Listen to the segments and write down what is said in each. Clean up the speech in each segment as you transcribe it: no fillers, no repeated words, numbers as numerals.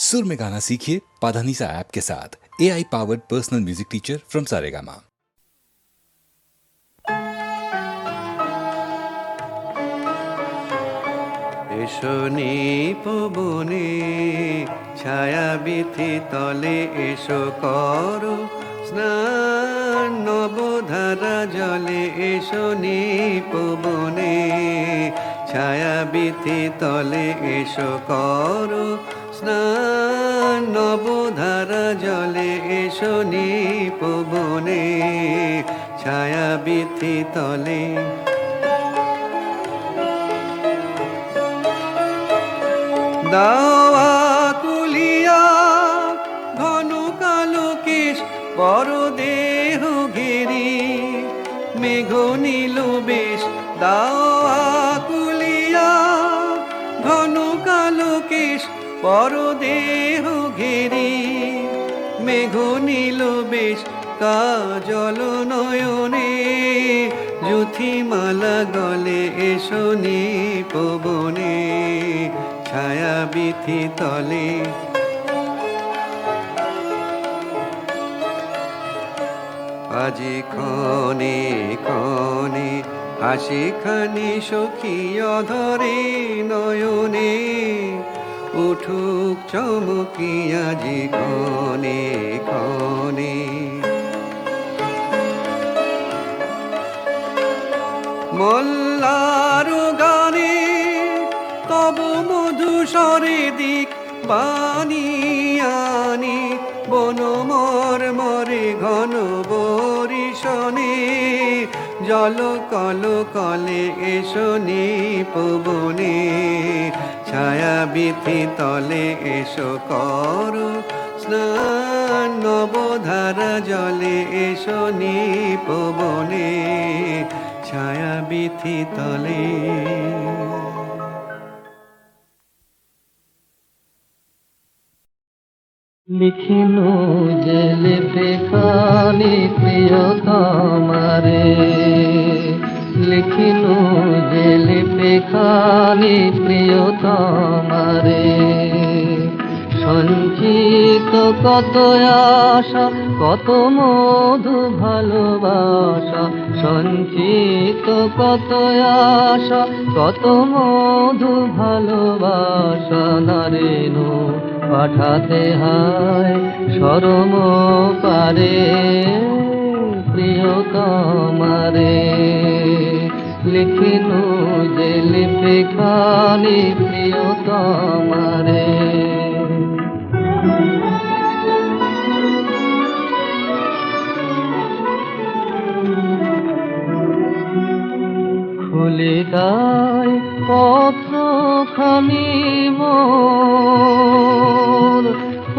सुर में गाना सीखिए पाधानीसा ऐप के साथ। AI powered personal music teacher from Saregama. এসো নিপবনে ছায়া বিথি তলে এসো করো স্নান নবধারা জলে এসো নিপবনে ছায়া বিথি তলে এসো করো স্নান নবধারা জলে এসো নিপবনে ছায়া বিথি তলে দাওয়া কুলিয়া ঘন কালো কেশ পরদেহ ঘেরি মেঘ নীল বেশ দাওয়া কুলিয়া ঘন কালো কেশ পরদেহ ঘেরি মেঘ নীল বেশ কাজল নয়নে যুথিমালা গলে এসো নিপবনে ছায়া বিথি তলে আজি ক্ষণে ক্ষণে হাসি খানি সখী অধরে নয়নে উঠুক চমকি আজি ক্ষণে ক্ষণে মল্লার গানে তব মধুস্বরে দিক বানিয়ানি বন মরে ঘন বরিশনে জল কল কলে এসো নিপবনে ছায়া বিথি তলে এসো করো স্নান নবধারা জলে এসো নিপবনে ছায়া বিথি তলে লিখিনু যে লিপে খানি প্রিয় তোমারে লিখিনু যে লিপে খানি প্রিয় তোমারে সঞ্চিত কত আশা কত মধু ভালোবাসা সঞ্চিত কত আশা কত মধু ভালোবাসা নারেনু পাঠাতে হয় শরম পারে প্রিয় তোমারে লিখিনু যে লিপে খানি প্রিয় তোমারে খুলে দায় পত্র খানি মোর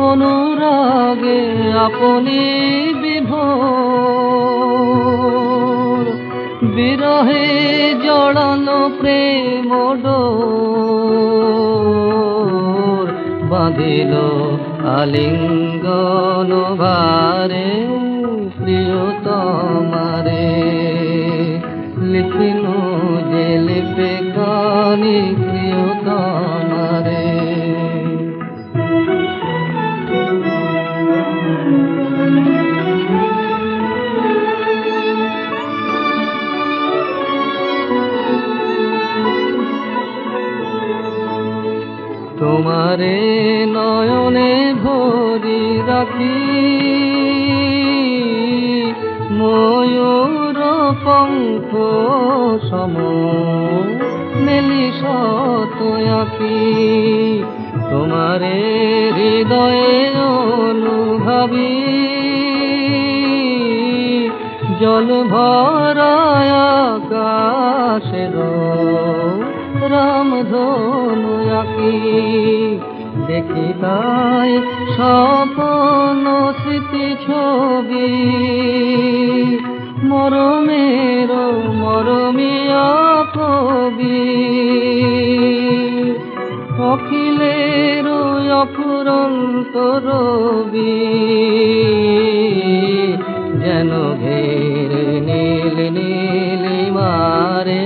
অনুরাগে আপনি বিভোর বিরহে জড়ানো প্রেম ডোর বাঁধিল আলিঙ্গন ভারে প্রিয় তোমারে লিখিনু যে লিপে খানি প্রিয় তোমারে তোমারে নয়নে ভরি রাখি ময়ূর পঙ্খ সম মেলি শত আঁকি তোমারে হৃদয়ে অনুভাবি জল ভরায় আকাশের রামধনু আঁকি দেখি তাই স্বপ্ন স্মৃতি ছবি মরমের মরমিয়া কবি অখিলের অফুরন্ত রবি যেন ঘেরে নীল নীল মারে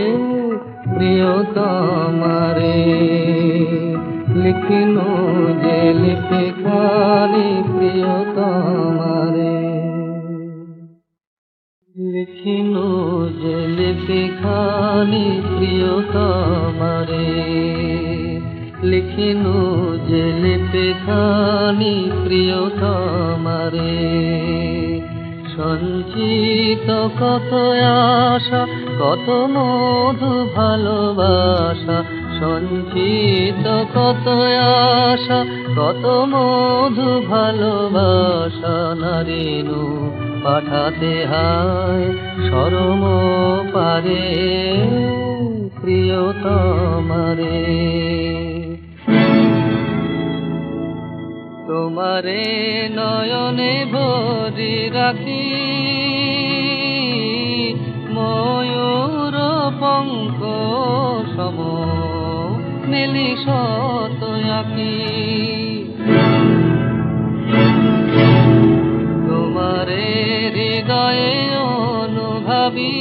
প্রিয় তোমারে লিখিনু যে লিপি খানি প্রিয়তমারে, লিখিনু যে লিপি খানি প্রিয়তমারে, লিখিনু যে লিপি খানি প্রিয়তমারে। সঞ্চিত কত আশা, কত মধু ভালোবাসা, সঞ্চিত কত আশা, কত মধু ভালোবাসা, নারিনু পাঠাতে হায় শরম পারে প্রিয়তমারে। তোমারে নয়নে ভরি রাখি, ময়ূর পঙ্ক সম নীলি শত আঁকি। তোমারে হৃদয়ে অনুভাবী,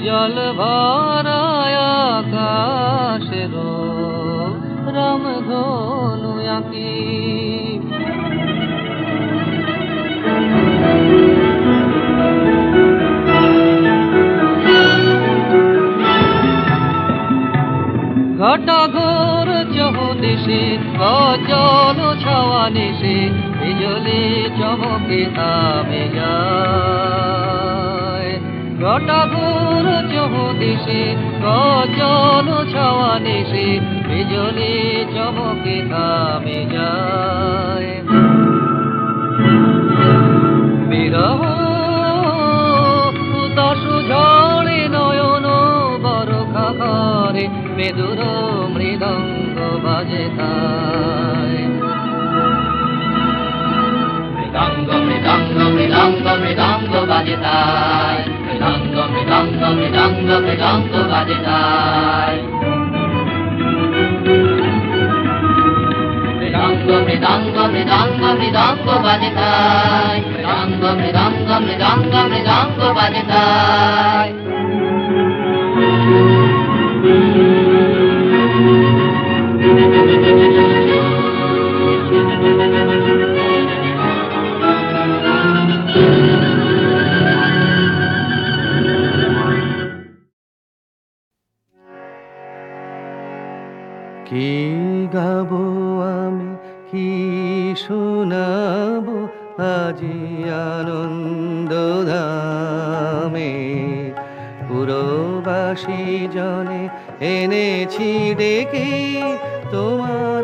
জল ভরায় আকাশের রামধনু আঁকি। ঘটা ঘোর চৌদিশে গজল ছাওয়া নিশে, বিজলি চমকে থামে যায়। ঘটা ঘোর চৌদিশে গজল ছাওয়া নিশে, বিজলি চমকে থামে যায়। বিরহ দশ ঝড়ে নয়ন বরখা ঘরে, মেদুর মৃদঙ্গ বাজে তাই। মৃদঙ্গ মৃদঙ্গ মৃদঙ্গ মৃদঙ্গ বাজে তাই, মৃদঙ্গ মৃদঙ্গ মৃদঙ্গ মৃদঙ্গ বাজে তাই। মৃদঙ্গ মৃদঙ্গ মৃদঙ্গ মৃদঙ্গ বাজে তাই, মৃদঙ্গ মৃদঙ্গ মৃদঙ্গ মৃদঙ্গ বাজে তাই। কি গাবো আমি, কি শোনাবো আজি আনন্দ ধামে। পুরবাসী জনে এনেছি ডেকে তোমার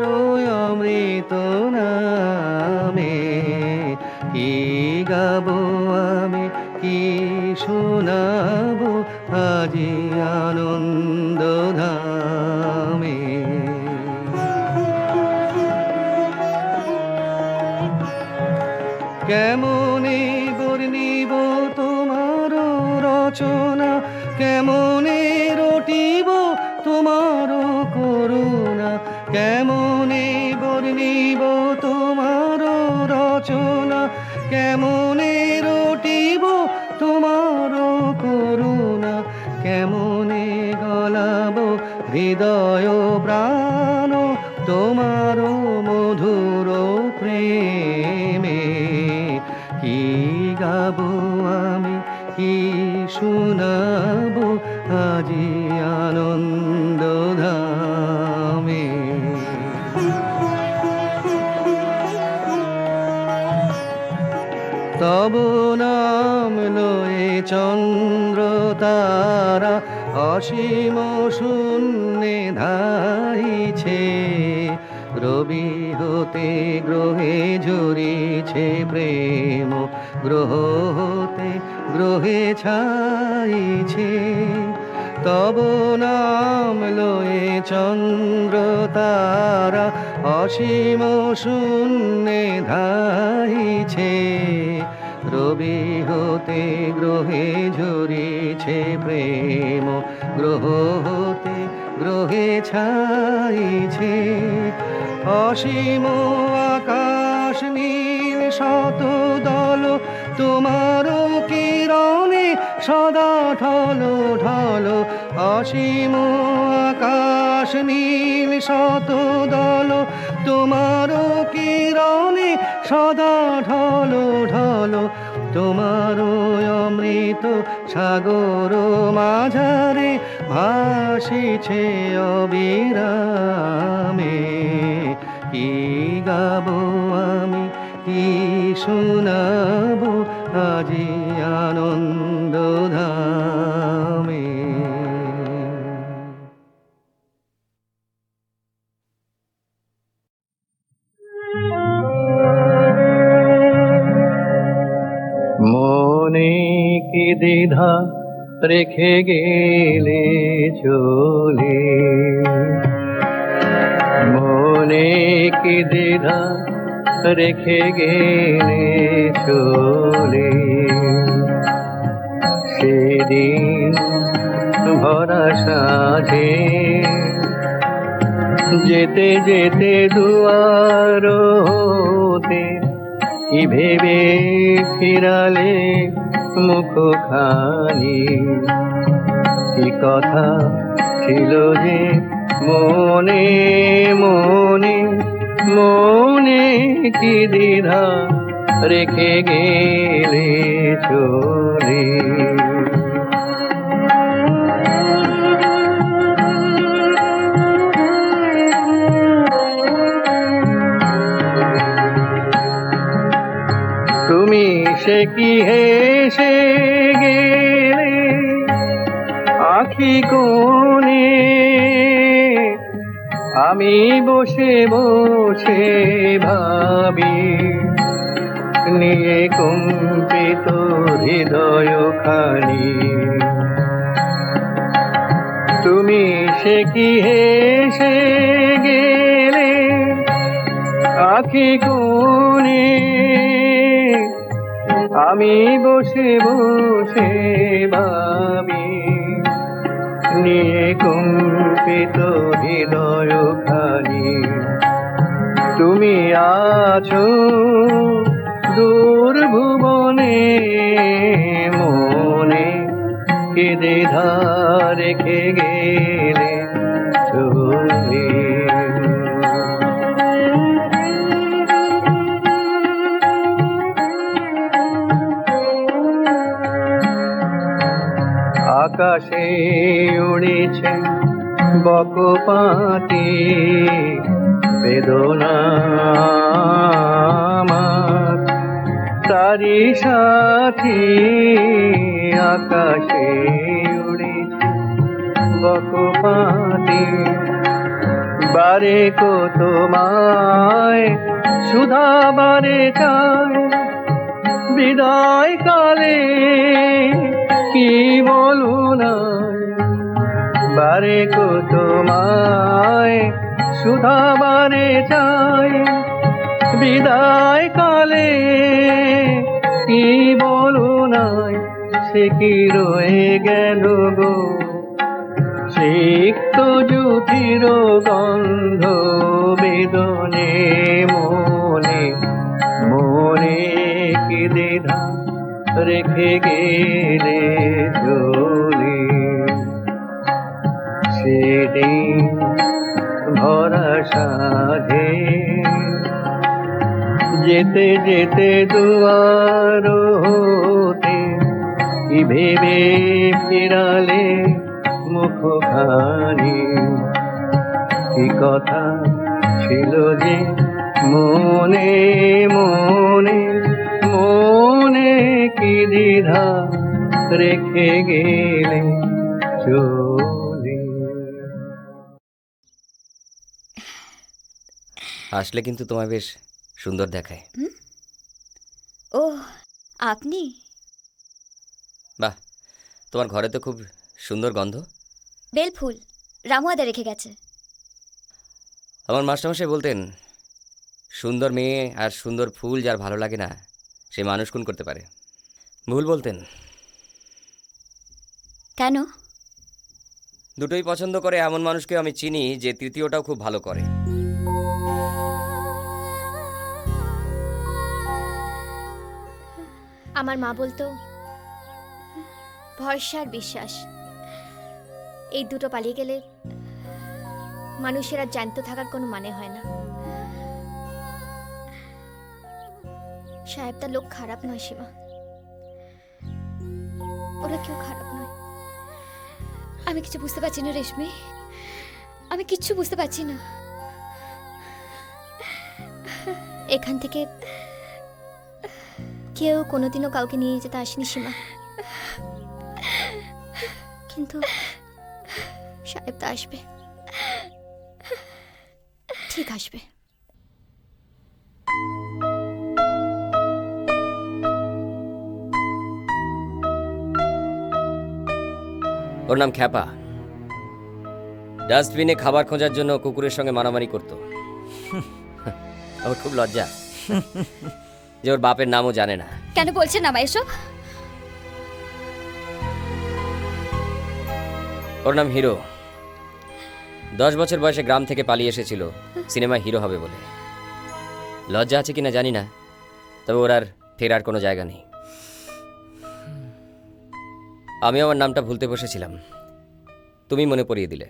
অমৃত নামে। কি গাবো আমি, কি শোনাবো আজি আনন্দ ধামে। কেমনে বর্ণিব তোমার রচনা, কেমনে রটিব তোমার করুণা। কেমনে বর্ণিব তোমার রচনা, কেমনে রটিব তোমার করুণা। কেমনে গলাব হৃদয় প্রাণ তোমার মধুর প্রেমে। কি গাবো আমি, কি শোনাবো আজি আনন্দ ধামে। তব নাম লয়ে চন্দ্র তারা অসীম শূন্যে ধাইছে। রবি হতে গ্রহে ঝরিছে প্রেম, গ্রহ হতে গ্রহে ছাইছে। তব নাম লয়ে চন্দ্র তারা অসীম শূন্যে ধাইছে। রবি হতে গ্রহে ঝরিছে প্রেম, গ্রহ হতে গ্রহে ছাইছে। অসীম আকাশ নীল শত দল তোমার কিরণে সদা ঢল ঢল। অসীম আকাশ আকাশ নীল শত দল, তোমারও কিরণে সদা ঢলো ঢলো, তোমারও অমৃত সাগর মাঝারে ভাসিছে অবিরামে। কি গাবো আমি, কি শোনাবো আজি আনন্দ ধামে। মনে কি দ্বিধা রেখে গেলে চলে, মনে কি দ্বিধা রেখে গেলে চলে, সেদিন ভরা সাজে যেতে যেতে দুয়ার হতে, কি ভেবে ফিরালে মুখখানি, কি কথা ছিল যে মনে মনে, মনে কি দ্বিধা রেখে গেলে চলে। তুমি সে কি হেসে গেলে আখি কোণে, আমি বসে বসে ভাবি নিয়ে কম্পিত হৃদয় খানি। তুমি সে কি হেসে গেলে আখি কোণে, আমি বসে বসে ভাবি নিয়ে কম্পিত হৃদয় খানি। তুমি আছো দূর ভুবনে, মনে কে দ্বিধা রেখে গেলে চলে। আকাশে উড়েছে বকপাতি বেদনা আমার, তারি সাথী আকাশে উড়েছে বকপাতি, বারে কো তোমায় সুধা বারে চায়, বিদায় কালে কি বলু না, বারে কো তোমায় সুধা বারে চায়, বিদায় কালে কি বলু নাই, সে কি রয়ে গেল গো সিক্ত জুতির গন্ধ বেদনে, মনে মনে কি দ্বিধা রেখে গেলে চলে। সেদিন ভরা সাধে যেতে যেতে দুয়ার হতে, কি ভেবে ফিরালে মুখখানি, কি কথা ছিল যে মনে মনে, মনে কি দ্বিধা রেখে গেলে চলে। আসলে কিন্তু তোমায় বেশ সুন্দর দেখায়। ও আপনি? বাহ, তোমার ঘরে তো খুব সুন্দর গন্ধ। বেলফুল রামুয়াদা রেখে গেছে। আমার মাস্টারমশাই বলতেন, সুন্দর মেয়ে আর সুন্দর ফুল যার ভালো লাগে না সে মানুষ খুন করতে পারে। ভুল বলতেন। কেন? দুটোই পছন্দ করে এমন মানুষকে আমি চিনি যে তৃতীয়টাও খুব ভালো করে। আমার মা বলতো ভরসা আর বিশ্বাস এই দুটো পালিয়ে গেলে মানুষের আর জ্যান্ত থাকার কোনো মানে হয় না। সাহেব তার লোক খারাপ নয় সীমা, ওরা কেউ খারাপ নয়। আমি কিছু বুঝতে পারছি না রেশমি, আমি কিচ্ছু বুঝতে পারছি না। এখান থেকে কেউ কোনোদিনও কাউকে নিয়ে যেতে আসেনি সীমা, কিন্তু সাহেব তো আসবে, ঠিক আসবে। ওর নাম খ্যাপা। ডাস্টবিনে খাবার খোঁজার জন্য কুকুরের সঙ্গে মারামারি করতো। ওর খুব লজ্জা যে ওর বাপের নামও জানে না। কেন বলছেন না এসব? ওর নাম হিরো। 10 বছর বয়সে গ্রাম থেকে পালিয়ে এসেছিল সিনেমায় হিরো হবে বলে। লজ্জা আছে কিনা জানি না, তবে ওর আর ফেরার কোনো জায়গা নেই। আমি আমার নামটা ভুলতে বসেছিলাম, তুমি মনে পড়িয়ে দিলে।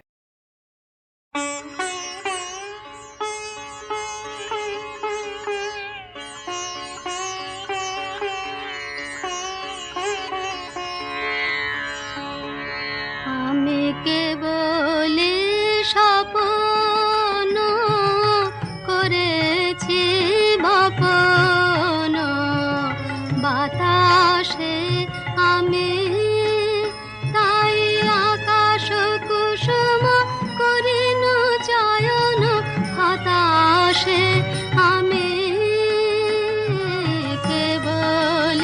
আমি কেবল স্বপ্ন করেছি বপন, বাতাসে আমি তাই আকাশ কুসুম করিন চয়ন, হতাশে আমি কেবল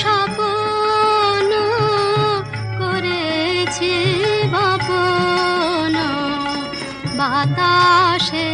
স্বপ্ন করেছি বপন, বাতাসে